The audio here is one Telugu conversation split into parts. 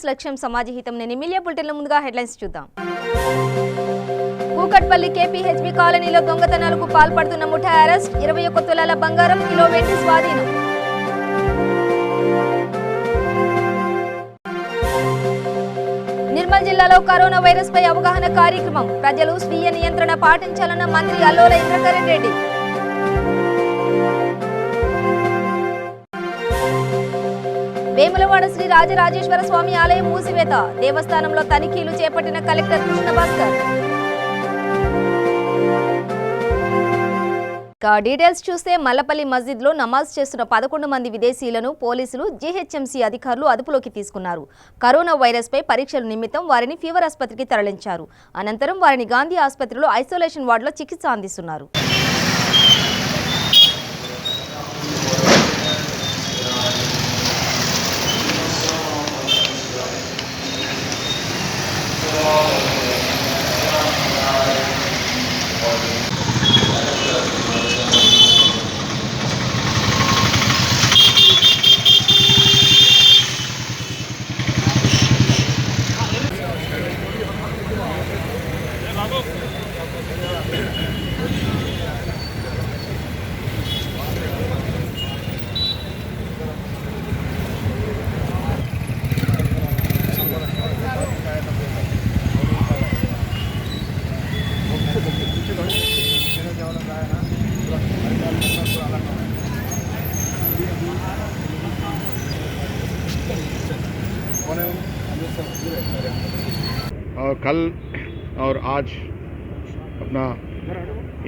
న్యూస్ లక్ష్యం సమాజ హితం. నేను ఎమిలియా. బులెటిన్ల ముందుగా హెడ్లైన్స్ చూద్దాం. కూకట్పల్లి కేపీహెచ్బీ కాలనీలో దొంగతనాలకు పాల్పడుతున్న ముఠా అరెస్ట్. 21 తులాల బంగారం, కిలో వెండి స్వాధీనం. నిర్మల్ జిల్లాలో కరోనా వైరస్ పై అవగాహన కార్యక్రమం. ప్రజలు స్వీయ నియంత్రణ పాటించాలన్న మంత్రి అల్లోల ఇంద్రకరణ్ రెడ్డి. వేములవాడ శ్రీ రాజరాజేశ్వర స్వామి ఆలయం మూసివేత. దేవస్థానంలో తనిఖీలు చేపట్టిన కలెక్టర్ కృష్ణ భాస్కర్. డీటెయిల్స్ చూస్తే మల్లపల్లి మస్జిద్లో నమాజ్ చేస్తున్న 11 మంది విదేశీయులను పోలీసులు, జీహెచ్ఎంసీ అధికారులు అదుపులోకి తీసుకున్నారు. కరోనా వైరస్ పై పరీక్షల నిమిత్తం వారిని ఫీవర్ ఆసుపత్రికి తరలించారు. అనంతరం వారిని గాంధీ ఆసుపత్రిలో ఐసోలేషన్ వార్డులో చికిత్స అందిస్తున్నారు. और कल और आज अपना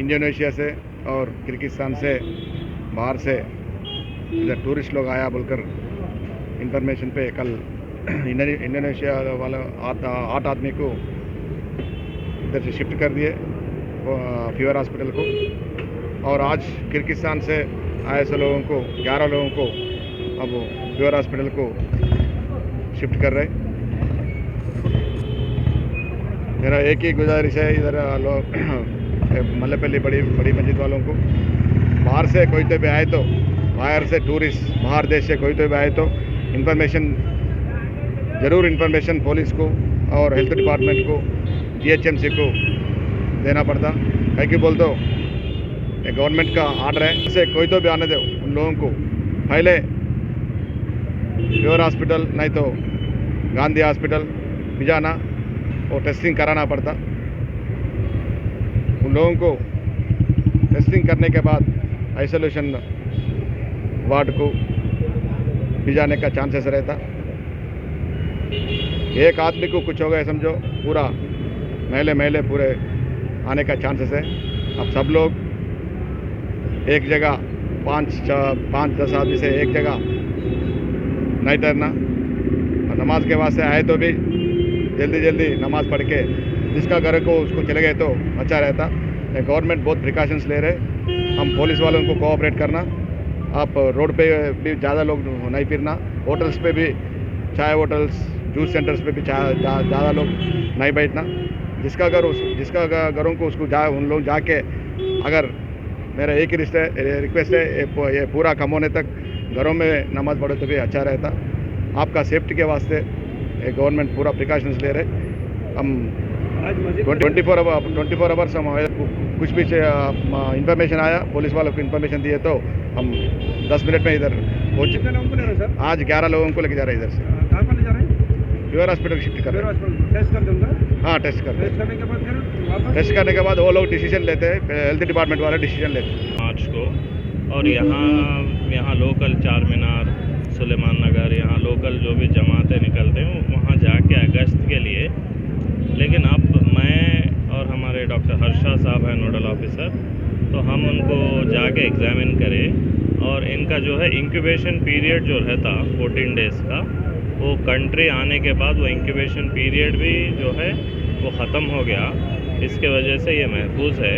इंडोनेशिया से और किर्गिस्तान से बाहर से इधर टूरिस्ट लोग आया बोलकर इंफॉर्मेशन पे कल इंडोनेशिया वाला 8 आदमी को इधर से शिफ्ट कर दिए फीवर हॉस्पिटल को। और आज किर्गिस्तान से आए ऐसे लोगों को 11 लोगों को अब फीवर हॉस्पिटल को शिफ्ट कर रहे। मेरा एक ही गुजारिश है इधर लोग मल्लेपल्ली बड़ी मस्जिद वालों को, बाहर से कोई तो भी आए तो, बाहर से टूरिस्ट बाहर देश से कोई तो भी आए तो ज़रूर इन्फॉर्मेशन पुलिस को और हेल्थ डिपार्टमेंट को, जीएचएमसी को देना पड़ता है कि बोल दो गवर्नमेंट का आर्डर है। इससे कोई तो भी आने दो उन लोगों को पहले फीवर हॉस्पिटल नहीं तो गांधी हॉस्पिटल भी जाना और टेस्टिंग कराना पड़ता। उन लोगों को टेस्टिंग करने के बाद आइसोलेशन वार्ड को भी जाने का चांसेस रहता। एक आदमी को कुछ हो गया समझो पूरा मैले पूरे आने का चांसेस है। अब सब लोग एक जगह 5-10 आदमी से एक जगह नहीं ठहरना। नमाज के वास्ते आए तो भी जल्दी नमाज पढ़ के जिसका घर को उसको चले गए तो अच्छा रहता। गवर्नमेंट बहुत प्रिकॉशंस ले रहे। हम पुलिस वालों को कोऑपरेट करना। आप रोड पे भी ज़्यादा लोग नहीं फिरना। होटल्स पे भी, चाय होटल्स, जूस सेंटर्स पे भी ज़्यादा लोग नहीं बैठना। जिसका घरों को उसको उन लोग जाके, अगर मेरा एक ही रिक्वेस्ट है ये पूरा कम होने तक घरों में नमाज पढ़े तो भी अच्छा रहता। आपका सेफ्टी के वास्ते गवर्नमेंट पूरा प्रिकॉशंस ले रहे। हम 24 आवर्स हम कुछ भी इंफॉर्मेशन आया पुलिस वालों को इंफॉर्मेशन दिए तो हम 10 मिनट में इधर पहुँच। आज 11 लोगों को लेके जा रहे हैं इधर से। कहाँ पर ले जा रहे हैं? फीवर हॉस्पिटल शिफ्ट कर रहे हैं। टेस्ट कर दूंगा। हाँ, टेस्ट करने के बाद वो लोग डिसीजन लेते हैं, हेल्थ डिपार्टमेंट वाले डिसीजन लेते हैं। मार्च को और यहाँ लोकल चार मीनार, सुलेमान नगर, यहाँ लोकल जो भी जमातें निकलते हैं वहाँ जाके अगस्त के लिए। लेकिन अब मैं और हमारे डॉक्टर हर्षा साहब हैं नोडल ऑफिसर, तो हम उनको जाके एग्जामिन करें और इनका जो है इंक्यूबेशन पीरियड जो रहता 14 डेज़ का, वो कंट्री आने के बाद वो इंक्यूबेशन पीरियड भी जो है वो ख़त्म हो गया। इसके वजह से ये महफूज है।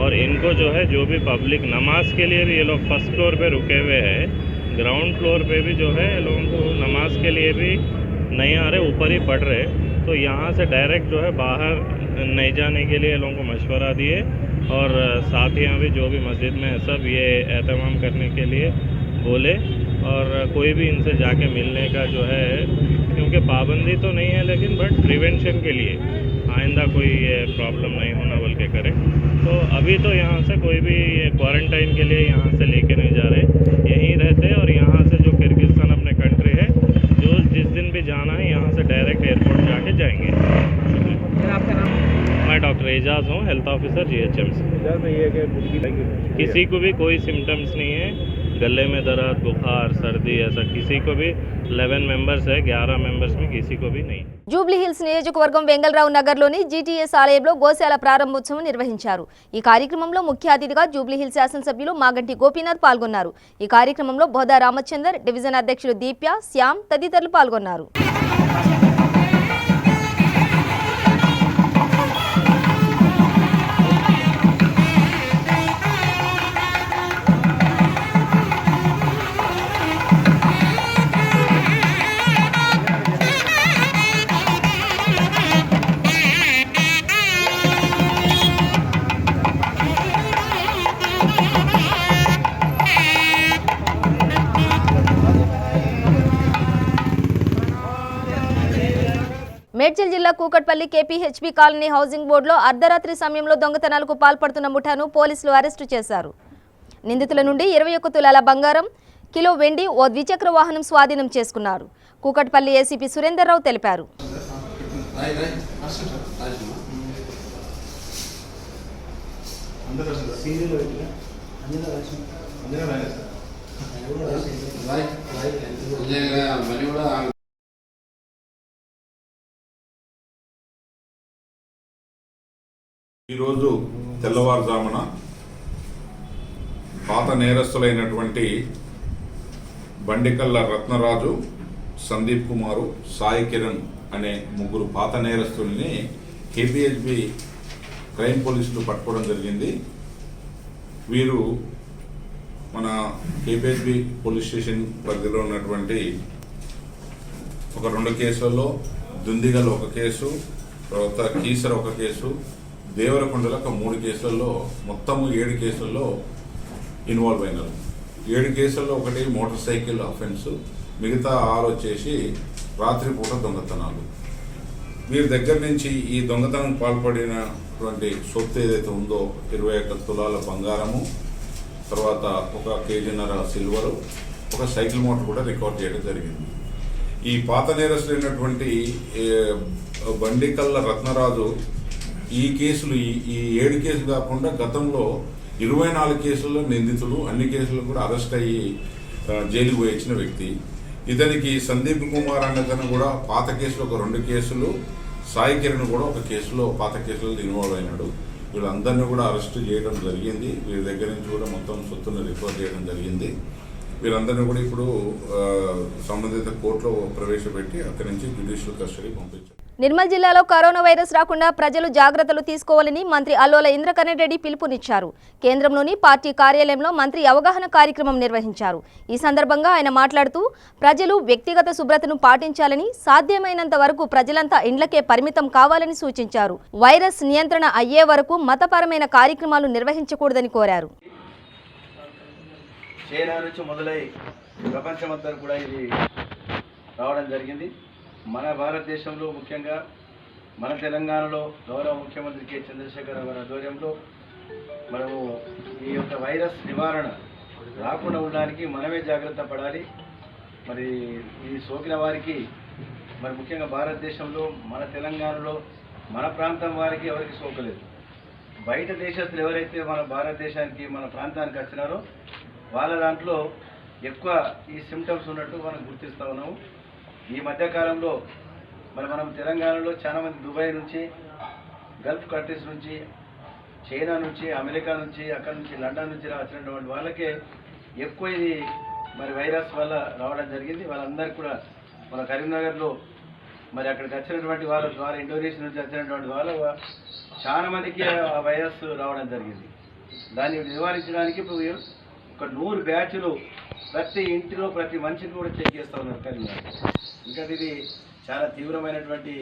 और इनको जो है जो भी पब्लिक नमाज के लिए भी ये लोग फर्स्ट फ्लोर पे रुके हुए हैं, ग्राउंड फ्लोर पे भी जो है लोगों को नमाज के लिए भी नहीं आ रहे, ऊपर ही पढ़ रहे। तो यहाँ से डायरेक्ट जो है बाहर नहीं जाने के लिए लोगों को मशवरा दिए। और साथियाँ भी जो भी मस्जिद में है सब ये एहतमाम करने के लिए बोले। और कोई भी इनसे जाके मिलने का जो है क्योंकि पाबंदी तो नहीं है लेकिन बट प्रिवेंशन के लिए आइंदा कोई ये प्रॉब्लम नहीं होना बोल के करें। तो अभी तो यहाँ से कोई भी क्वारंटाइन के लिए यहाँ से लेके नहीं जा रहे, यहीं रहते और यहाँ से जो किर्गिस्तान अपने कंट्री है जो जिस दिन भी जाना है यहाँ से डायरेक्ट एयरपोर्ट जाके जाएंगे। आपका नाम? मैं डॉक्टर एजाज हूँ, हेल्थ ऑफिसर GHMC। किसी को भी कोई सिम्टम्स नहीं है, गले में दर्द, बुखार, सर्दी ऐसा किसी को भी 11 मेंबर्स है, 11 मेंबर्स में किसी को भी नहीं। జూబ్లీ హిల్స్ నియోజకవర్గం వెంగళరావు నగర్లోని జీటీఎస్ ఆలయంలో గోశాల ప్రారంభోత్సవం నిర్వహించారు. ఈ కార్యక్రమంలో ముఖ్య అతిథిగా జూబ్లీ హిల్స్ శాసనసభ్యులు మాగంటి గోపీనాథ్ పాల్గొన్నారు. ఈ కార్యక్రమంలో బోదా రామచందర్, డివిజన్ అధ్యక్షులు దీప్య, శ్యామ్ తదితరులు పాల్గొన్నారు. మేడ్చల్ జిల్లా కూకట్పల్లి కేపీహెచ్బీ కాలనీ హౌసింగ్ బోర్డులో అర్ధరాత్రి సమయంలో దొంగతనాలకు పాల్పడుతున్న ముఠాను పోలీసులు అరెస్టు చేశారు. నిందితుల నుండి 21 తులాల బంగారం, కిలో వెండి, ఓ ద్విచక్ర వాహనం స్వాధీనం చేసుకున్నారు. కూకట్పల్లి ఏసీపీ సురేందర్ రావు తెలిపారు. ఈరోజు తెల్లవారుజామున పాత నేరస్తులైనటువంటి బండికల్ల రత్నరాజు, సందీప్ కుమారు, సాయి కిరణ్ అనే ముగ్గురు పాత నేరస్తుల్ని కేపీహెచ్బీ క్రైమ్ పోలీసులు పట్టుకోవడం జరిగింది. వీరు మన కేపీహెచ్బీ పోలీస్ స్టేషన్ పరిధిలో ఉన్నటువంటి ఒక 2 కేసుల్లో, దుందిగల్ ఒక కేసు, తర్వాత కీసర ఒక కేసు, దేవరకొండలో ఒక 3 కేసుల్లో, మొత్తము 7 కేసుల్లో ఇన్వాల్వ్ అయినారు. 7 కేసుల్లో ఒకటి మోటార్ సైకిల్ అఫెన్స్, మిగతా 6 వచ్చేసి రాత్రిపూట దొంగతనాలు. వీరి దగ్గర నుంచి ఈ దొంగతనం పాల్పడినటువంటి సొత్తు ఏదైతే ఉందో 21 తులాల బంగారము, తర్వాత 1 కేజీన్నర సిల్వరు, ఒక సైకిల్ మోటార్ కూడా రికార్డ్ చేయడం జరిగింది. ఈ పాత నేరస్తులైనటువంటి బండికల్ల రత్నరాజు ఈ కేసులు ఈ 7 కేసులు కాకుండా గతంలో 24 కేసుల్లో నిందితుడు, అన్ని కేసులు కూడా అరెస్ట్ అయ్యి జైలుకు పోయి వచ్చిన వ్యక్తి. ఇతనికి సందీప్ కుమార్ అన్నతను కూడా పాత కేసులో ఒక 2 కేసులు, సాయి కిరణ్ కూడా ఒక కేసులో పాత కేసులో ఇన్వాల్వ్ అయినాడు. వీళ్ళందరినీ కూడా అరెస్ట్ చేయడం జరిగింది. వీరి దగ్గర నుంచి కూడా మొత్తం సొత్తును రికవర్ చేయడం జరిగింది. వీరందరినీ కూడా ఇప్పుడు సంబంధిత కోర్టులో ప్రవేశపెట్టి అక్కడి నుంచి జ్యుడిషియల్ కస్టడీ పంపించారు. నిర్మల్ జిల్లాలో కరోనా వైరస్ రాకుండా ప్రజలు జాగ్రత్తలు తీసుకోవాలని మంత్రి అల్లోల ఇంద్రకరణ్ రెడ్డి పిలుపునిచ్చారు. కేంద్రంలోని పార్టీ కార్యాలయంలో మంత్రి అవగాహన కార్యక్రమం నిర్వహించారు. ఈ సందర్భంగా ఆయన మాట్లాడుతూ ప్రజలు వ్యక్తిగత శుభ్రతను పాటించాలని, సాధ్యమైనంత వరకు ప్రజలంతా ఇండ్లకే పరిమితం కావాలని సూచించారు. వైరస్ నియంత్రణ అయ్యే వరకు మతపరమైన కార్యక్రమాలు నిర్వహించకూడదని కోరారు. చైనా నుంచి మొదలై ప్రపంచమంతా కూడా ఇది రావడం జరిగింది. మన భారతదేశంలో ముఖ్యంగా మన తెలంగాణలో గౌరవ ముఖ్యమంత్రి కె చంద్రశేఖర్ గారి ఆధ్వర్యంలో మనము ఈ యొక్క వైరస్ నివారణ రాకుండా ఉండడానికి మనమే జాగ్రత్త పడాలి. మరి ఈ సోకిన వారికి మరి ముఖ్యంగా భారతదేశంలో మన తెలంగాణలో మన ప్రాంతం వారికి ఎవరికి సోకలేదు. బయట దేశస్తులు ఎవరైతే మన భారతదేశానికి మన ప్రాంతానికి వచ్చినారో వాళ్ళ దాంట్లో ఎక్కువ ఈ సిమ్టమ్స్ ఉన్నట్టు మనం గుర్తిస్తూ ఉన్నాము. ఈ మధ్యకాలంలో మనం తెలంగాణలో చాలామంది దుబాయ్ నుంచి, గల్ఫ్ కంట్రీస్ నుంచి, చైనా నుంచి, అమెరికా నుంచి, అక్కడి నుంచి లండన్ నుంచి వచ్చినటువంటి వాళ్ళకే ఎక్కువ ఇది మరి వైరస్ వల్ల రావడం జరిగింది. వాళ్ళందరికీ కూడా మన కరీంనగర్లో మరి అక్కడికి వచ్చినటువంటి వాళ్ళ ద్వారా, ఇండోనేషియా నుంచి వచ్చినటువంటి వాళ్ళ చాలా మందికి ఆ వైరస్ రావడం జరిగింది. దాన్ని నివారించడానికి ఇప్పుడు ఒక 100 బ్యాచ్లు ప్రతి ఇంటిలో ప్రతి మనిషిని కూడా చెక్ చేస్తూ ఉన్నారు కరీంనగర్. ఇంకా ఇది చాలా తీవ్రమైనటువంటి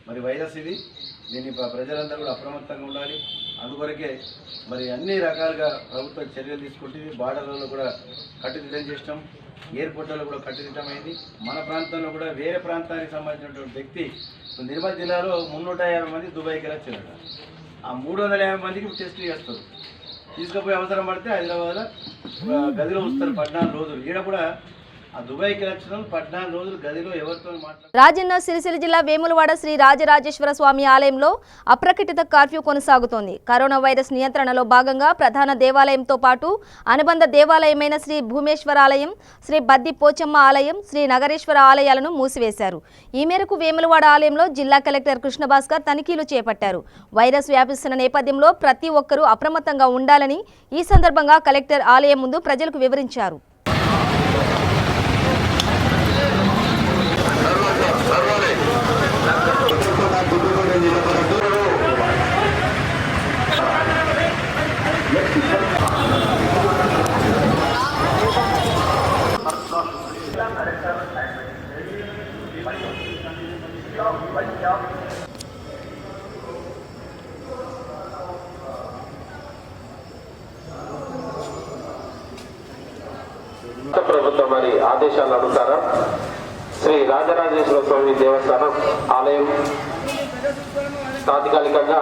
మరి వైరస్ ఇది. దీన్ని ప్రజలందరూ కూడా అప్రమత్తంగా ఉండాలి. అందువరకే మరి అన్ని రకాలుగా ప్రభుత్వం చర్యలు తీసుకుంటుంది. బార్డర్లలో కూడా కట్టుదిట్టం చేసినాం. ఎయిర్పోర్ట్లో కూడా కట్టుదిట్టమైంది. మన ప్రాంతంలో కూడా వేరే ప్రాంతానికి సంబంధించినటువంటి వ్యక్తి నిర్మల్ జిల్లాలో 350 మంది దుబాయ్కి వెళ్ళొచ్చారట. ఆ 350 మందికి టెస్ట్ చేస్తారు. తీసుకుపోయి అవసరం పడితే హైదరాబాద్లో గదిలో వస్తారు 14 రోజులు. ఈడ కూడా ఆ దుబాయ్కి వెళ్ళొచ్చిన 14 రోజులు గదిలో ఎవరితో మాట్లాడారు. రాజన్న సిరిసిల్ల జిల్లా వేములవాడ శ్రీ రాజరాజేశ్వర స్వామి ఆలయంలో అప్రకటిత కర్ఫ్యూ కొనసాగుతోంది. కరోనా వైరస్ నియంత్రణలో భాగంగా ప్రధాన దేవాలయంతో పాటు అనుబంధ దేవాలయమైన శ్రీ భూమేశ్వర ఆలయం, శ్రీ బద్ది పోచమ్మ ఆలయం, శ్రీ నగరేశ్వర ఆలయాలను మూసివేశారు. ఈ మేరకు వేములవాడ ఆలయంలో జిల్లా కలెక్టర్ కృష్ణభాస్కర్ తనిఖీలు చేపట్టారు. వైరస్ వ్యాపిస్తున్న నేపథ్యంలో ప్రతి ఒక్కరూ అప్రమత్తంగా ఉండాలని ఈ సందర్భంగా కలెక్టర్ ఆలయం ముందు ప్రజలకు వివరించారు. ప్రభుత్వం వారి ఆదేశాల అనుసారం శ్రీ రాజరాజేశ్వర స్వామి దేవస్థానం ఆలయం తాత్కాలికంగా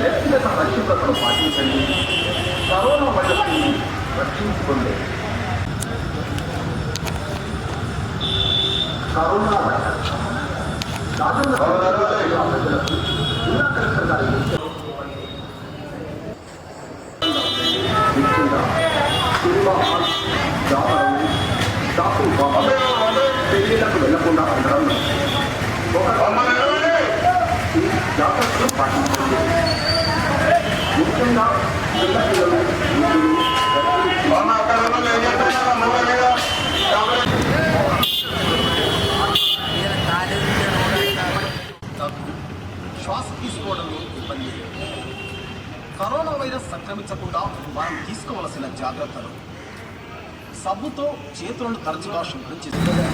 వ్యక్తిగత పరిశుభ్రతను పాటించండి. కరోనా వైరస్ని రక్షించుకోండి. కరోనా వైరస్ ప్రజలకు జిల్లా కలెక్టర్ గారి ముఖ్యంగా సినిమా హాల్, జాతరలు, షాపింగ్ మాల్, పెళ్లిళ్లకు వెళ్లకుండా ఉండడం ఈ జాగ్రత్తలు పాటించండి. ముఖ్యంగా చిన్నపిల్లలు, శ్వాస తీసుకోవడంలో ఇబ్బంది. కరోనా వైరస్ సంక్రమించకుండా మనం తీసుకోవలసిన జాగ్రత్తలు: సబ్బుతో చేతులను తరచుగా శుభ్రం చేసుకోవాలి.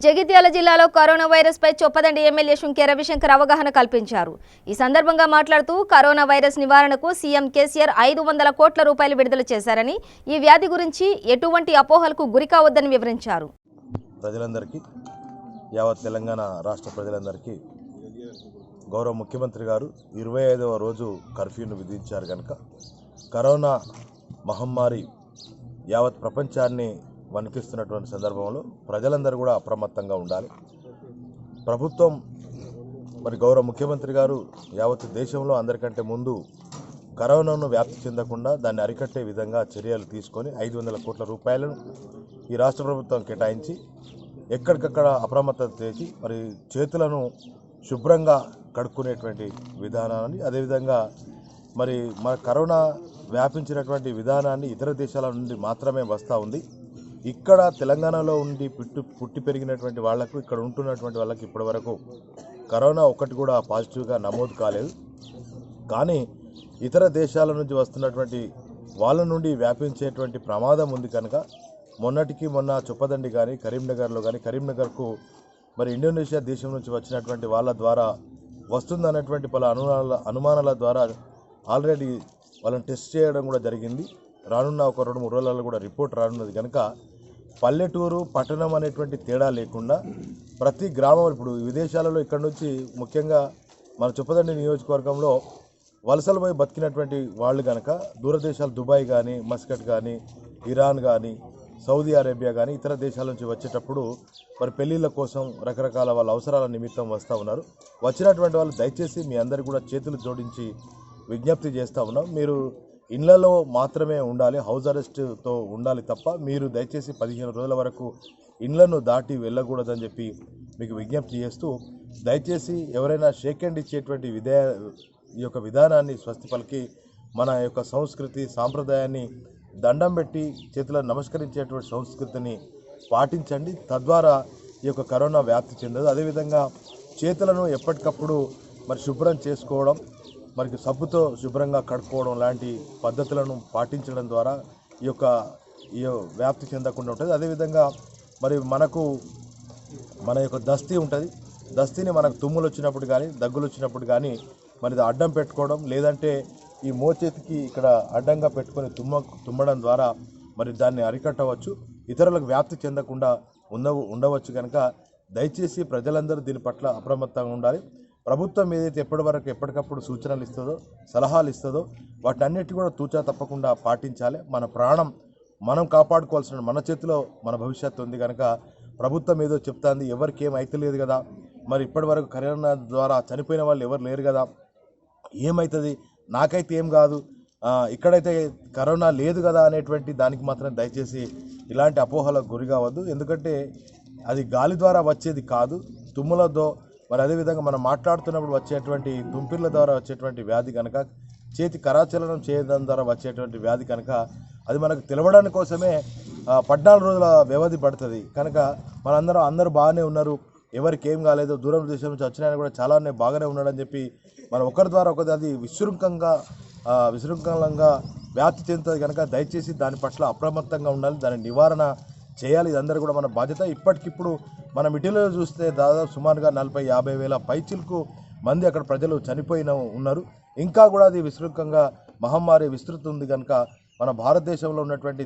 జగిత్యాల జిల్లాలో కరోనా వైరస్ పై చొప్పదండి ఎమ్మెల్యే శుంకే రవిశంకర్ అవగాహన కల్పించారు. ఈ సందర్భంగా మాట్లాడుతూ కరోనా వైరస్ నివారణకు సీఎం కేసీఆర్ 500 కోట్ల రూపాయలు విడుదల చేశారని, ఈ వ్యాధి గురించి ఎటువంటి అపోహలకు గురికావద్దని వివరించారు. ప్రజలందరికీ, యావత్ తెలంగాణ రాష్ట్ర ప్రజలందరికీ గౌరవ ముఖ్యమంత్రి గారు 25వ రోజు కర్ఫ్యూను విధించారు కనుక కరోనా మహమ్మారి యావత్ ప్రపంచాన్ని వణికిస్తున్నటువంటి సందర్భంలో ప్రజలందరూ కూడా అప్రమత్తంగా ఉండాలి. ప్రభుత్వం మరి గౌరవ ముఖ్యమంత్రి గారు యావత్ దేశంలో అందరికంటే ముందు కరోనాను వ్యాప్తి చెందకుండా దాన్ని అరికట్టే విధంగా చర్యలు తీసుకొని 500 కోట్ల రూపాయలను ఈ రాష్ట్ర ప్రభుత్వం కేటాయించి ఎక్కడికక్కడ అప్రమత్తత చేసి మరి చేతులను శుభ్రంగా కడుక్కునేటువంటి విధానాన్ని, అదేవిధంగా మరి మన కరోనా వ్యాపించినటువంటి విధానాన్ని ఇతర దేశాల నుండి మాత్రమే వస్తూ ఉంది. ఇక్కడ తెలంగాణలో ఉండి పుట్టి పెరిగినటువంటి వాళ్లకు, ఇక్కడ ఉంటున్నటువంటి వాళ్ళకి ఇప్పటివరకు కరోనా ఒక్కటి కూడా పాజిటివ్గా నమోదు కాలేదు. కానీ ఇతర దేశాల నుంచి వస్తున్నటువంటి వాళ్ళ నుండి వ్యాపించేటువంటి ప్రమాదం ఉంది కనుక మొన్నటికి మొన్న చొప్పదండి కానీ కరీంనగర్లో కానీ, కరీంనగర్కు మరి ఇండోనేషియా దేశం నుంచి వచ్చినటువంటి వాళ్ళ ద్వారా వస్తుందన్నటువంటి పలు అనుమానాల ద్వారా ఆల్రెడీ వాళ్ళని టెస్ట్ చేయడం కూడా జరిగింది. రానున్న ఒక 2-3 రోజులలో కూడా రిపోర్ట్ రానున్నది కనుక పల్లెటూరు పట్టణం అనేటువంటి తేడా లేకుండా ప్రతి గ్రామం, ఇప్పుడు విదేశాలలో ఇక్కడ నుంచి ముఖ్యంగా మన చొప్పదండి నియోజకవర్గంలో వలసలు పోయి బతికినటువంటి వాళ్ళు కనుక దూరదేశాలు దుబాయ్ కానీ, మస్కట్ కానీ, ఇరాన్ కానీ, సౌదీ అరేబియా కానీ ఇతర దేశాల నుంచి వచ్చేటప్పుడు మరి పెళ్ళిళ్ళ కోసం రకరకాల వాళ్ళ అవసరాల నిమిత్తం వస్తూ ఉన్నారు. వచ్చినటువంటి వాళ్ళు దయచేసి మీ అందరికీ కూడా చేతులు జోడించి విజ్ఞప్తి చేస్తూ ఉన్నాం. మీరు ఇళ్లలో మాత్రమే ఉండాలి, హౌస్ అరెస్ట్తో ఉండాలి తప్ప మీరు దయచేసి 15 రోజుల వరకు ఇళ్లను దాటి వెళ్ళకూడదని చెప్పి మీకు విజ్ఞప్తి చేస్తూ దయచేసి ఎవరైనా షేక్ హ్యాండ్ ఇచ్చేటువంటి ఈ యొక్క విధానాన్ని స్వస్తి పలికి మన యొక్క సంస్కృతి సాంప్రదాయాన్ని దండం పెట్టి చేతిలో నమస్కరించేటువంటి సంస్కృతిని పాటించండి. తద్వారా ఈ యొక్క కరోనా వ్యాప్తి చెందదు. అదేవిధంగా చేతులను ఎప్పటికప్పుడు మరి శుభ్రం చేసుకోవడం, మరి సబ్బుతో శుభ్రంగా కడుక్కోవడం లాంటి పద్ధతులను పాటించడం ద్వారా ఈ వ్యాప్తి చెందకుండా ఉంటుంది. అదేవిధంగా మరి మన యొక్క దస్తీ ఉంటుంది. దస్తీని మనకు తుమ్ములు వచ్చినప్పుడు కానీ దగ్గులు వచ్చినప్పుడు కానీ మరి అడ్డం పెట్టుకోవడం, లేదంటే ఈ మోచేతికి ఇక్కడ అడ్డంగా పెట్టుకొని తుమ్మడం ద్వారా మరి దాన్ని అరికట్టవచ్చు, ఇతరులకు వ్యాప్తి చెందకుండా ఉండవచ్చు. కనుక దయచేసి ప్రజలందరూ దీని పట్ల అప్రమత్తంగా ఉండాలి. ప్రభుత్వం ఏదైతే ఎప్పటికప్పుడు సూచనలు ఇస్తుందో, సలహాలు ఇస్తుందో వాటన్నిటి కూడా తూచా తప్పకుండా పాటించాలి. మన ప్రాణం మనం కాపాడుకోవాల్సిన మన చేతిలో మన భవిష్యత్తు ఉంది. కనుక ప్రభుత్వం ఏదో చెప్తాంది, ఎవరికి ఏం అవుతలేదు కదా, మరి ఇప్పటివరకు కరోనా ద్వారా చనిపోయిన వాళ్ళు ఎవరు లేరు కదా, ఏమవుతుంది, నాకైతే ఏం కాదు, ఇక్కడైతే కరోనా లేదు కదా అనేటువంటి దానికి మాత్రం దయచేసి ఇలాంటి అపోహలకు గురి కావద్దు. ఎందుకంటే అది గాలి ద్వారా వచ్చేది కాదు, తుమ్ములతో మరి అదేవిధంగా మనం మాట్లాడుతున్నప్పుడు వచ్చేటువంటి తుంపిర్ల ద్వారా వచ్చేటువంటి వ్యాధి కనుక, చేతి కరాచలనం చేయడం ద్వారా వచ్చేటువంటి వ్యాధి కనుక అది మనకు తెలవడానికి కోసమే 14 రోజుల వ్యవధి పడుతుంది. కనుక అందరూ బాగానే ఉన్నారు, ఎవరికి ఏం కాలేదు, దూరం దేశం నుంచి వచ్చిన కూడా చాలానే బాగానే ఉన్నాడని చెప్పి మనం ఒకరి ద్వారా ఒకరి అది విశృంఖలంగా వ్యాప్తి చెందుతుంది. కనుక దయచేసి దాని పట్ల అప్రమత్తంగా ఉండాలి, దాని నివారణ చేయాలి. ఇదందరూ కూడా మన బాధ్యత. ఇప్పటికిప్పుడు మనం ఇటీవల చూస్తే దాదాపు సుమారుగా 40-50 వేల పైచిలకు మంది అక్కడ ప్రజలు చనిపోయిన ఉన్నారు. ఇంకా కూడా అది విస్తృతంగా మహమ్మారి విస్తృతి ఉంది. కనుక మన భారతదేశంలో ఉన్నటువంటి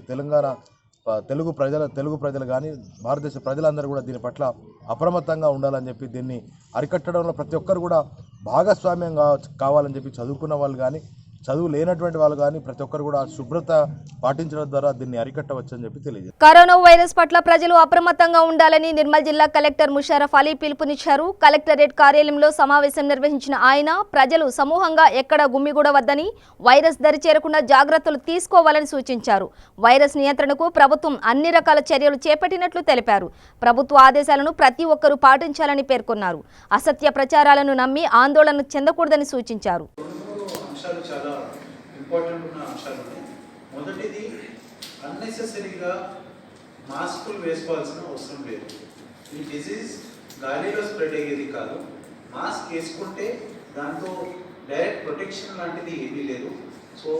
తెలుగు ప్రజలు కానీ భారతదేశ ప్రజలందరూ కూడా దీని పట్ల అప్రమత్తంగా ఉండాలని చెప్పి, దీన్ని అరికట్టడంలో ప్రతి ఒక్కరు కూడా భాగస్వామ్యం కావాలని చెప్పి చదువుకున్న వాళ్ళు కానీ చదువు లేనటువంటి వాళ్ళు కానీ ప్రతి ఒక్కరు కూడా శుభ్రత పాటించడం ద్వారా దీన్ని అరికట్టవచ్చని చెప్పి తెలియజేస్తారు. కరోనా వైరస్ పట్ల ప్రజలు అప్రమత్తంగా ఉండాలని నిర్మల్ జిల్లా కలెక్టర్ ముషర్రఫ్ అలీ పిలుపునిచ్చారు. కలెక్టరేట్ కార్యాలయంలో సమావేశం నిర్వహించిన ఆయన ప్రజలు సమూహంగా ఎక్కడ గుమ్మిగూడవద్దని, వైరస్ దరి చేరకుండా జాగ్రత్తలు తీసుకోవాలని సూచించారు. వైరస్ నియంత్రణకు ప్రభుత్వం అన్ని రకాల చర్యలు చేపట్టినట్లు తెలిపారు. ప్రభుత్వ ఆదేశాలను ప్రతి ఒక్కరూ పాటించాలని పేర్కొన్నారు. అసత్య ప్రచారాలను నమ్మి ఆందోళన చెందకూడదని సూచించారు. అంశాలు చాలా ఇంపార్టెంట్ ఉన్న అంశాలు ఉన్నాయి. మొదటిది, అన్నెసెసరీగా మాస్కులు వేసుకోవాల్సిన అవసరం లేదు. ఈ డిజీజ్ గాలిలో స్ప్రెడ్ అయ్యేది కాదు. మాస్క్ వేసుకుంటే దాంతో డైరెక్ట్ ప్రొటెక్షన్ లాంటిది ఏమీ లేదు. సో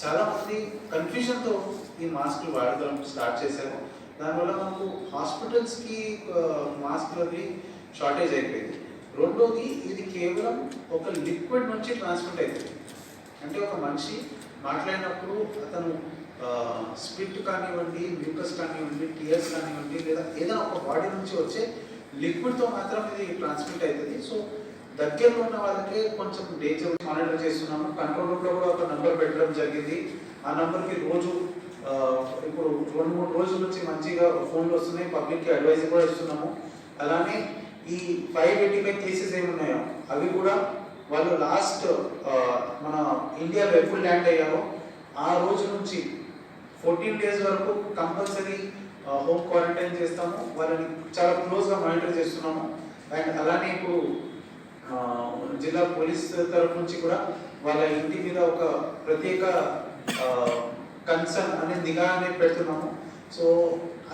చాలామంది కన్ఫ్యూజన్తో ఈ మాస్కులు వాడడం స్టార్ట్ చేశారు. దానివల్ల మనకు హాస్పిటల్స్కి మాస్కులవి షార్టేజ్ అయిపోయింది. రెండోది, ఇది కేవలం ఒక లిక్విడ్ నుంచి ట్రాన్స్మిట్ అవుతుంది. అంటే ఒక మనిషి మాట్లాడినప్పుడు అతను స్పిట్ కానివ్వండి, మ్యూకస్ కానివ్వండి, టీయర్స్ కానివ్వండి, లేదా ఏదైనా ఒక బాడీ నుంచి వచ్చే లిక్విడ్తో మాత్రం ఇది ట్రాన్స్మిట్ అవుతుంది. సో దగ్గరలో ఉన్న వాళ్ళకే కొంచెం డేంజర్ మానిటర్ చేస్తున్నాము. కంట్రోల్ రూమ్లో కూడా ఒక నెంబర్ పెట్టడం జరిగింది. ఆ నెంబర్కి రోజు ఇప్పుడు 2-3 రోజుల నుంచి మంచిగా ఫోన్లు వస్తున్నాయి. పబ్లిక్కి అడ్వైజ్ కూడా ఇస్తున్నాము. అలానే ఈ 585 కేసెస్ ఏమున్నాయో అవి కూడా వాళ్ళు లాస్ట్ మన ఇండియాలో ఎప్పుడు ల్యాండ్ అయ్యారో ఆ రోజు నుంచి 14 డేస్ వరకు కంపల్సరీ హోమ్ క్వారంటైన్ చేస్తాము. వాళ్ళని చాలా క్లోజ్గా మానిటర్ చేస్తున్నాము. అండ్ అలానే ఇప్పుడు జిల్లా పోలీస్ తరఫు నుంచి కూడా వాళ్ళ ఇంటి మీద ఒక ప్రత్యేక కన్సర్న్ అనే నిఘా అనేది పెడుతున్నాము. సో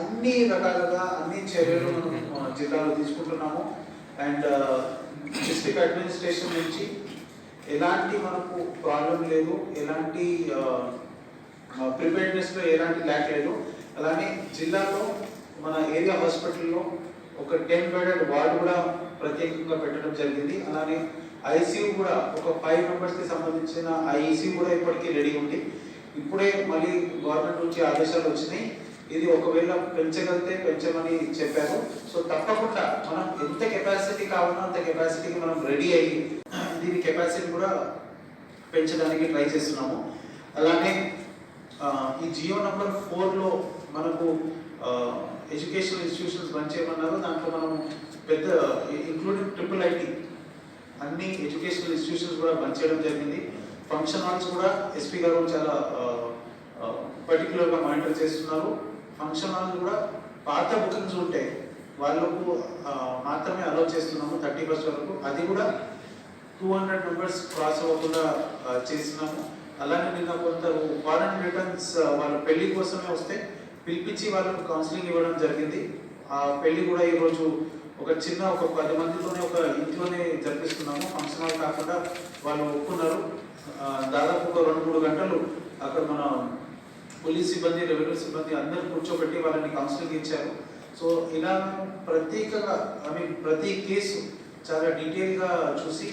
అన్ని రకాలుగా అన్ని చర్యలు మనం జిల్లాలో తీసుకుంటున్నాము. అండ్ డిస్ట్రిక్ట్ అడ్మినిస్ట్రేషన్ నుంచి ఎలాంటి మనకు ప్రాబ్లం లేదు, ఎలాంటి ప్రిపేర్నెస్లో ఎలాంటి ల్యాక్ లేదు. అలానే జిల్లాలో మన ఏరియా హాస్పిటల్లో ఒక 10 బెడెడ్ వార్డు కూడా ప్రత్యేకంగా పెట్టడం జరిగింది. అలానే ఐసీయూ కూడా ఒక 5 మెంబర్స్కి సంబంధించిన ఐసీయూ కూడా ఇప్పటికీ రెడీ ఉంది. ఇప్పుడే మళ్ళీ గవర్నమెంట్ నుంచి ఆదేశాలు వచ్చినాయి. ఇది ఒకవేళ పెంచగలిగితే పెంచమని చెప్పారు. సో తప్పకుండా మనం ఎంత కెపాసిటీ కావాలో అంత కెపాసిటీకి మనం రెడీ అయ్యి దీని కెపాసిటీ కూడా పెంచడానికి ట్రై చేస్తున్నాము. అలానే ఈ జియో నెంబర్ 4లో మనకు ఎడ్యుకేషనల్ ఇన్స్టిట్యూషన్స్ బంద్ చేయమన్నారు. దాంట్లో మనం పెద్ద ఇంక్లూడింగ్ IIIT అన్ని ఎడ్యుకేషనల్ ఇన్స్టిట్యూషన్స్ కూడా బంద్ చేయడం జరిగింది. ఫంక్షన్ హాల్స్ కూడా ఎస్పీ గారు చాలా పర్టికులర్గా మానిటర్ చేస్తున్నారు. ఫంక్షన్ హాల్ కూడా పాత బుకింగ్స్ ఉంటాయి, వాళ్ళకు మాత్రమే అలో చేస్తున్నాము 31st వరకు. అది కూడా 200 మెంబర్స్ క్రాస్ అవ్వకుండా చేస్తున్నాము. అలానే నిన్న కొందరు ఫారెన్ రిటర్న్స్ వాళ్ళ పెళ్లి కోసమే వస్తే పిలిపించి వాళ్ళకు కౌన్సిలింగ్ ఇవ్వడం జరిగింది. ఆ పెళ్లి కూడా ఈరోజు ఒక 10 మందితోనే ఒక ఇంట్లోనే జరిపిస్తున్నాము. ఫంక్షన్ హాల్ కాకుండా వాళ్ళు ఒప్పుకున్నారు. దాదాపు ఒక 2-3 గంటలు అక్కడ మన పోలీస్ సిబ్బంది, రెవెన్యూ సిబ్బంది అందరూ కూర్చోబెట్టి వాళ్ళని కౌన్సిలింగ్ ఇచ్చారు. సో ఇలా ప్రత్యేకంగా ప్రతి కేసు చాలా డీటెయిల్గా చూసి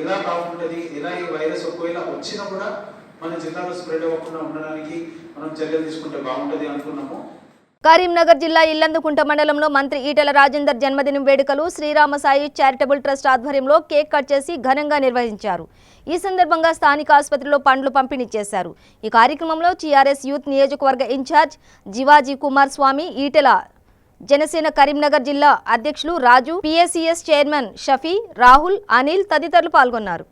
ఎలా బాగుంటుంది, ఎలా ఈ వైరస్ ఒకవేళ వచ్చినా కూడా మన జిల్లాలో స్ప్రెడ్ అవ్వకుండా ఉండడానికి మనం చర్యలు తీసుకుంటే బాగుంటుంది అనుకున్నాము. కరీంనగర్ జిల్లా ఇల్లందుకుంట మండలంలో మంత్రి ఈటెల రాజేందర్ జన్మదినం వేడుకలు శ్రీరామ సాయి చారిటబుల్ ట్రస్ట్ ఆధ్వర్యంలో కేక్ కట్ చేసి ఘనంగా నిర్వహించారు. ఈ సందర్భంగా స్థానిక ఆసుపత్రిలో పండ్లు పంపిణీ చేశారు. ఈ కార్యక్రమంలో టీఆర్ఎస్ యూత్ నియోజకవర్గ ఇన్ఛార్జ్ జివాజీ కుమార్ స్వామి, ఈటెల జనసేన కరీంనగర్ జిల్లా అధ్యక్షులు రాజు, పిఎస్సిఎస్ చైర్మన్ షఫీ, రాహుల్, అనిల్ తదితరులు పాల్గొన్నారు.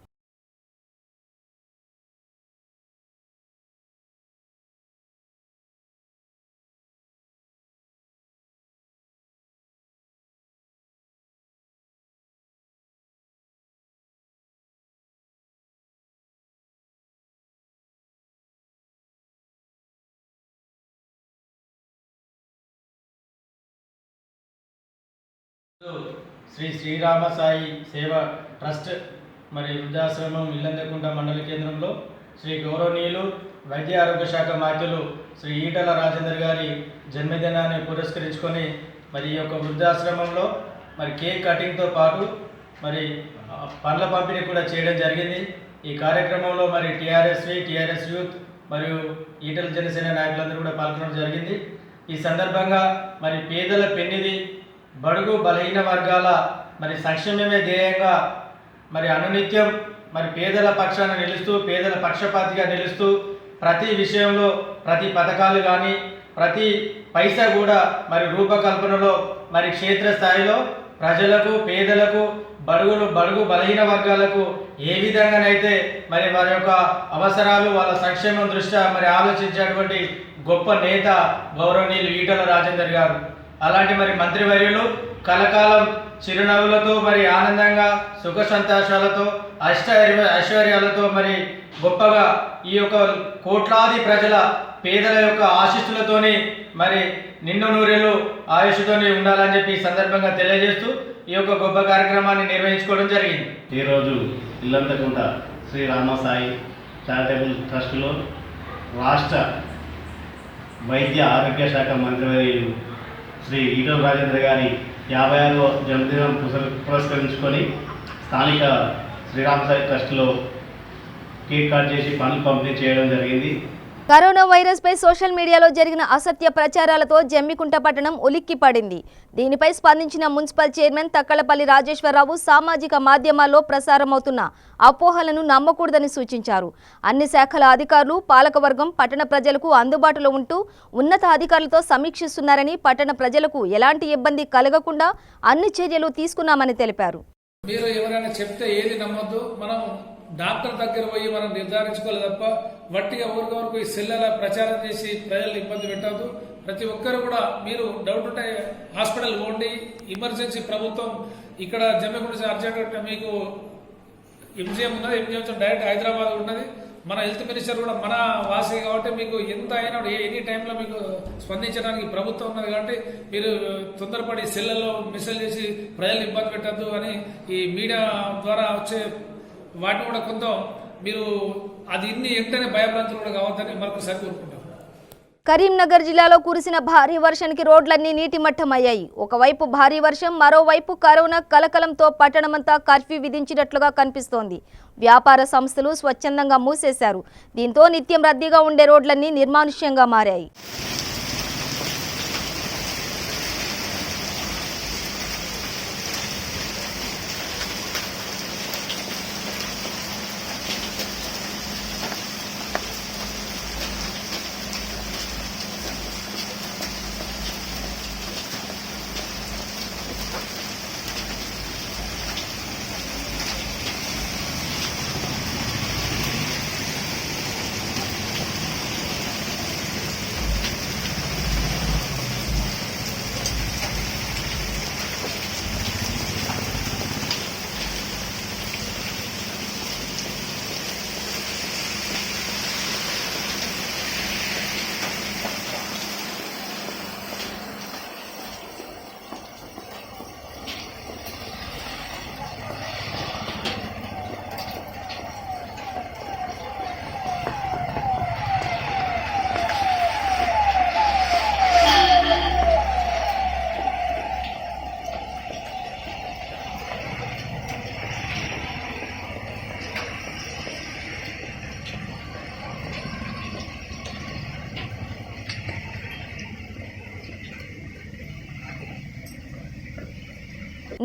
శ్రీ శ్రీరామ సాయి సేవ ట్రస్ట్ మరి వృద్ధాశ్రమం ఇల్లందకుంట మండల కేంద్రంలో శ్రీ గౌరవనీయులు వైద్య ఆరోగ్య శాఖ మంత్రులు శ్రీ ఈటెల రాజేందర్ గారి జన్మదినాన్ని పురస్కరించుకొని మరి ఈ యొక్క వృద్ధాశ్రమంలో మరి కేక్ కటింగ్తో పాటు మరి పండ్ల పంపిణీ కూడా చేయడం జరిగింది. ఈ కార్యక్రమంలో మరి టీఆర్ఎస్ యూత్ మరియు ఈటెల జనసేన నాయకులందరూ కూడా పాల్గొనడం జరిగింది. ఈ సందర్భంగా మరి పేదల పెన్నిది, బడుగు బలహీన వర్గాల మరి సంక్షేమమే ధ్యేయంగా మరి అనునిత్యం మరి పేదల పక్షాన నిలుస్తూ, పేదల పక్షపాతిగా నిలుస్తూ ప్రతి విషయంలో ప్రతి పథకాలు కానీ ప్రతి పైసా కూడా మరి రూపకల్పనలో మరి క్షేత్రస్థాయిలో ప్రజలకు, పేదలకు, బడుగు బలహీన వర్గాలకు ఏ విధంగానైతే మరి వారి యొక్క అవసరాలు, వాళ్ళ సంక్షేమం దృష్ట్యా మరి ఆలోచించేటువంటి గొప్ప నేత గౌరవనీయులు ఈటెల రాజేందర్ గారు. అలాంటి మరి మంత్రివర్యులు కలకాలం చిరునవ్వులతో మరి ఆనందంగా సుఖ సంతోషాలతో ఐశ్వర్యాలతో మరి గొప్పగా ఈ యొక్క కోట్లాది ప్రజల పేదల యొక్క ఆశీస్సులతోని మరి నిన్ను నూరేళ్ళు ఆయుష్తోని ఉండాలని చెప్పి ఈ సందర్భంగా తెలియజేస్తూ ఈ యొక్క గొప్ప కార్యక్రమాన్ని నిర్వహించుకోవడం జరిగింది. ఈరోజు ఇల్లందకుంట శ్రీ రామసాయి చారిటబుల్ ట్రస్టులో రాష్ట్ర వైద్య ఆరోగ్య శాఖ మంత్రివర్యులు శ్రీ ఈటెల రాజేందర్ గారి 56వ జన్మదినం పురస్కరించుకొని స్థానిక శ్రీరామసాయి ట్రస్టులో కేక్ కట్ చేసి పండ్లు పంపిణీ చేయడం జరిగింది. కరోనా వైరస్ పై సోషల్ మీడియాలో జరిగిన అసత్య ప్రచారాలతో జమ్మికుంట పట్టణం ఉలిక్కిపడింది. దీనిపై స్పందించిన మున్సిపల్ చైర్మన్ తక్కలపల్లి రాజేశ్వరరావు సామాజిక మాధ్యమాల్లో ప్రసారమవుతున్న అపోహలను నమ్మకూడదని సూచించారు. అన్ని శాఖల అధికారులు, పాలకవర్గం పట్టణ ప్రజలకు అందుబాటులో ఉంటూ ఉన్నత అధికారులతో సమీక్షిస్తున్నారని, పట్టణ ప్రజలకు ఎలాంటి ఇబ్బంది కలగకుండా అన్ని చర్యలు తీసుకున్నామని తెలిపారు. మీరు ఎవరైనా చెప్తే ఏది నమ్మొద్దు. మనం డాక్టర్ దగ్గర పోయి మనం నిర్ధారించుకోవాలి తప్ప వట్టిగా ఊరికొరకు ఈ సెల్లల ప్రచారం చేసి ప్రజలు ఇబ్బంది పెట్టద్దు. ప్రతి ఒక్కరు కూడా మీరు డౌట్ ఉంటే హాస్పిటల్ పోండి. ఎమర్జెన్సీ ప్రభుత్వం ఇక్కడ జమ్మికుంట అర్జెంట్ మీకు ఎంజిఎం ఉన్నది, ఎంజిఎం డైరెక్ట్ హైదరాబాద్ ఉన్నది. మన హెల్త్ మినిస్టర్ కూడా మన వాసి కాబట్టి మీకు ఎంత అయినా ఎనీ టైంలో మీకు స్పందించడానికి ప్రభుత్వం ఉన్నది. కాబట్టి మీరు తొందరపడి సెల్లలో మెసేజ్ చేసి ప్రజలు ఇబ్బంది పెట్టద్దు అని ఈ మీడియా ద్వారా వచ్చే వాటిని కూడా కొంత మీరు అది ఇన్ని వెంటనే భయభ్రాంతులు కూడా కావద్దని మరొకసారి కోరుకుంటాం. కరీంనగర్ జిల్లాలో కురిసిన భారీ వర్షానికి రోడ్లన్నీ నీటిమట్టమయ్యాయి. ఒకవైపు భారీ వర్షం, మరోవైపు కరోనా కలకలంతో పట్టణమంతా కర్ఫ్యూ విధించినట్లుగా కనిపిస్తోంది. వ్యాపార సంస్థలు స్వచ్ఛందంగా మూసేశారు. దీంతో నిత్యం రద్దీగా ఉండే రోడ్లన్నీ నిర్మానుష్యంగా మారాయి.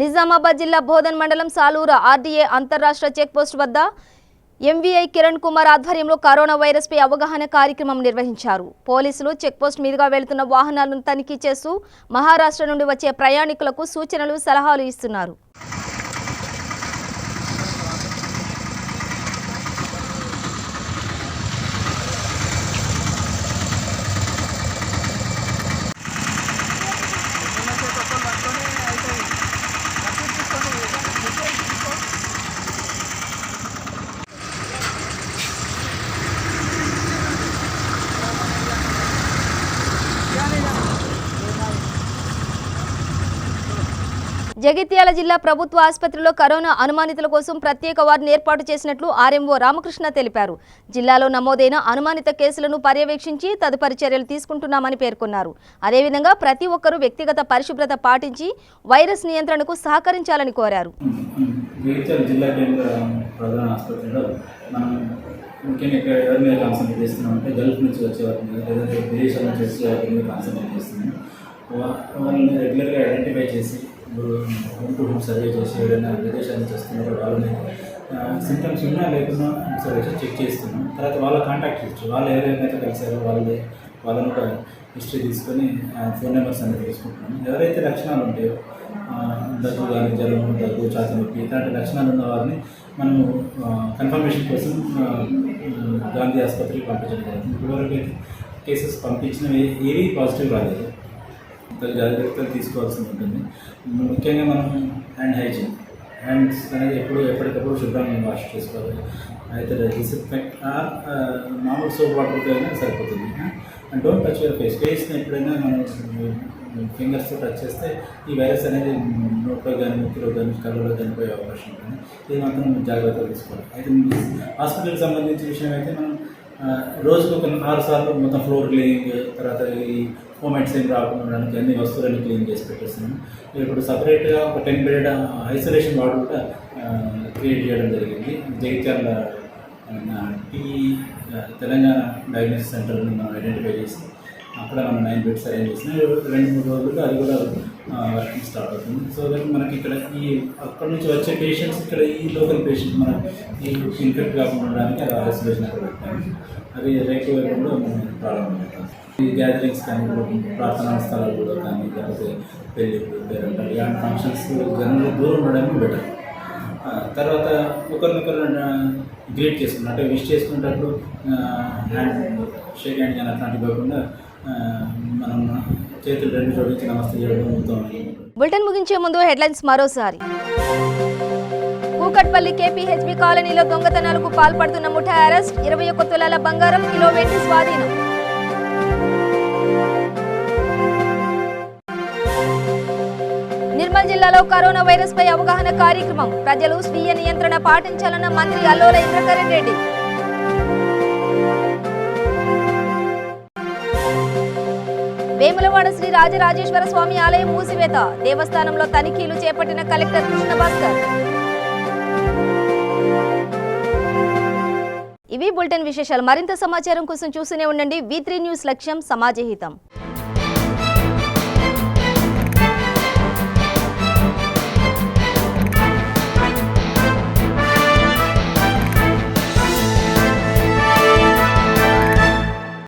నిజామాబాద్ జిల్లా బోధన్ మండలం సాలూర ఆర్డీఏ అంతర్రాష్ట్ర చెక్పోస్ట్ వద్ద ఎంవీఐ కిరణ్ కుమార్ ఆధ్వర్యంలో కరోనా వైరస్ పై అవగాహన కార్యక్రమం నిర్వహించారు. పోలీసులు చెక్పోస్ట్ మీదుగా వెళుతున్న వాహనాలను తనిఖీ చేస్తూ మహారాష్ట్ర నుండి వచ్చే ప్రయాణికులకు సూచనలు, సలహాలు ఇస్తున్నారు. జగిత్యాల జిల్లా ప్రభుత్వ ఆసుపత్రిలో కరోనా అనుమానితుల కోసం ప్రత్యేక వార్డును ఏర్పాటు చేసినట్లు ఆర్ఎంఓ రామకృష్ణ తెలిపారు. జిల్లాలో నమోదైన అనుమానిత కేసులను పర్యవేక్షించి తదుపరి చర్యలు తీసుకుంటున్నామని పేర్కొన్నారు. అదేవిధంగా ప్రతి ఒక్కరూ వ్యక్తిగత పరిశుభ్రత పాటించి వైరస్ నియంత్రణకు సహకరించాలని కోరారు. జగిత్యాల జిల్లా కేంద్ర ప్రధాన ఆసుపత్రిలో మనం ముఖ్యంగా ఇక్కడ ఎవరి మీద కాన్సన్ట్రేట్ చేస్తున్నామంటే గల్ఫ్ నుంచి వచ్చేవారి మీద, లేదంటే విదేశాల నుంచి వచ్చేవారి మీద కాన్సన్ట్రేట్ చేస్తున్నాం. వాళ్ళని రెగ్యులర్గా ఐడెంటిఫై చేసి హోమ్ టు హోమ్ సర్వే చేసి ఏదైనా విదేశాల నుంచి వస్తున్నారో వాళ్ళని సింటమ్స్ ఉన్నా లేకున్నా సరే చెక్ చేస్తున్నాం. తర్వాత వాళ్ళ కాంటాక్ట్ హిస్టరీ, వాళ్ళు ఎవరైతే కలిసారో వాళ్ళని ఒక హిస్టరీ తీసుకొని ఫోన్ నెంబర్స్ అనేది తీసుకుంటున్నాం. ఎవరైతే లక్షణాలు ఉంటాయో దగ్గు కానీ జ్వరం, దగ్గు, ఛాతీ నొప్పి ఇలాంటి లక్షణాలు ఉన్న వారిని మనము కన్ఫర్మేషన్ కోసం గాంధీ ఆసుపత్రికి పంపించడం జరుగుతుంది. ఇప్పటివరకు కేసెస్ పంపించినవి ఏవి పాజిటివ్ రాలేదు. జాగ్రత్తలు తీసుకోవాల్సి ఉంటుంది. ముఖ్యంగా మనం హ్యాండ్స్ అనేది ఎప్పటికప్పుడు శుభ్రంగా వాష్ చేసుకోవాలి. అయితే డిస్ఇన్ఫెక్ట్ మామూలు సోప్ వాటర్తో అయినా సరిపోతుంది. అండ్ డోంట్ టచ్ యువర్ ఫేస్ని ఎప్పుడైనా మనం ఫింగర్స్తో టచ్ చేస్తే ఈ వైరస్ అనేది నోట్లో కానీ, ముక్కులో కానీ, కళ్ళలో చనిపోయే అవకాశం ఉంటుంది. ఇది మాత్రం జాగ్రత్తలు తీసుకోవాలి. అయితే హాస్పిటల్కి సంబంధించిన విషయం అయితే మనం రోజుకు ఒక 6 సార్లు మొత్తం ఫ్లోర్ క్లీనింగ్, తర్వాత ఈ మూమెంట్స్ ఏం రాకుండా ఉండడానికి అన్ని వస్తువులన్నీ క్లీన్ చేసి పెట్టేస్తున్నాం. ఇప్పుడు సపరేట్గా ఒక 10 బెడ్ ఐసోలేషన్ వార్డు కూడా క్రియేట్ చేయడం జరిగింది. జగిత్యాల తెలంగాణ డయాగ్నోసిస్ సెంటర్ని మనం ఐడెంటిఫై చేసి అక్కడ మనం 9 బెడ్స్ అరేంజ్ చేసినాం. 2-3 రోజుల్లో అది కూడా వర్కింగ్ స్టార్ట్ అవుతుంది. సో దట్ మనకి ఇక్కడ అక్కడ నుంచి వచ్చే పేషెంట్స్ ఇక్కడ ఈ లోకల్ పేషెంట్స్ మనం ఈ ఇన్ఫెక్ట్ కాకుండా ఉండడానికి అది ఐసోలేషన్ అక్కడ పెట్టాము. అది రేపు వైపులో మనం ప్రారంభమవుతాం. ఈ గ్యాదరింగ్స్ కానీ, ప్రార్థనా స్థలాలు కానీ, లేకపోతే పెళ్ళిళ్ళు, పేరెంటల్ ఇలాంటి ఫంక్షన్స్ జనంలో దూరం ఉండడానికి బెటర్. తర్వాత ఒకరినొకరు గ్రీట్ చేసుకున్నట్టు, అంటే విష్ చేసుకునేటప్పుడు షేక్ హ్యాండ్ కానీ అట్లాంటివి కాకుండా మనం చేతులు 2 జోడించి నమస్తే చేయడం మొత్తం. బులెటిన్ ముగించే ముందు హెడ్లైన్స్ మరోసారి. కూకట్పల్లి కేపీహెచ్బీ కాలనీలో దొంగతనాలకు పాల్పడుతున్న ముఠా అరెస్ట్, 21 తులాల బంగారం, కిలో వెండి స్వాధీనం. నిర్మల్ జిల్లాలో కరోనా వైరస్ పై అవగాహన కార్యక్రమం, ప్రజలు స్వీయ నియంత్రణ పాటించాలన్న మంత్రి అల్లోల ఇంద్రకరణ్ రెడ్డి. వేములవాడ శ్రీ రాజరాజేశ్వర స్వామి ఆలయం మూసివేత, దేవస్థానంలో తనిఖీలు చేపట్టిన కలెక్టర్ కృష్ణ భాస్కర్. ఇవి బులెటిన్ విశేషాలు. మరింత సమాచారం కోసం చూస్తూనే ఉండండి V3 న్యూస్. లక్ష్యం సమాజహితం.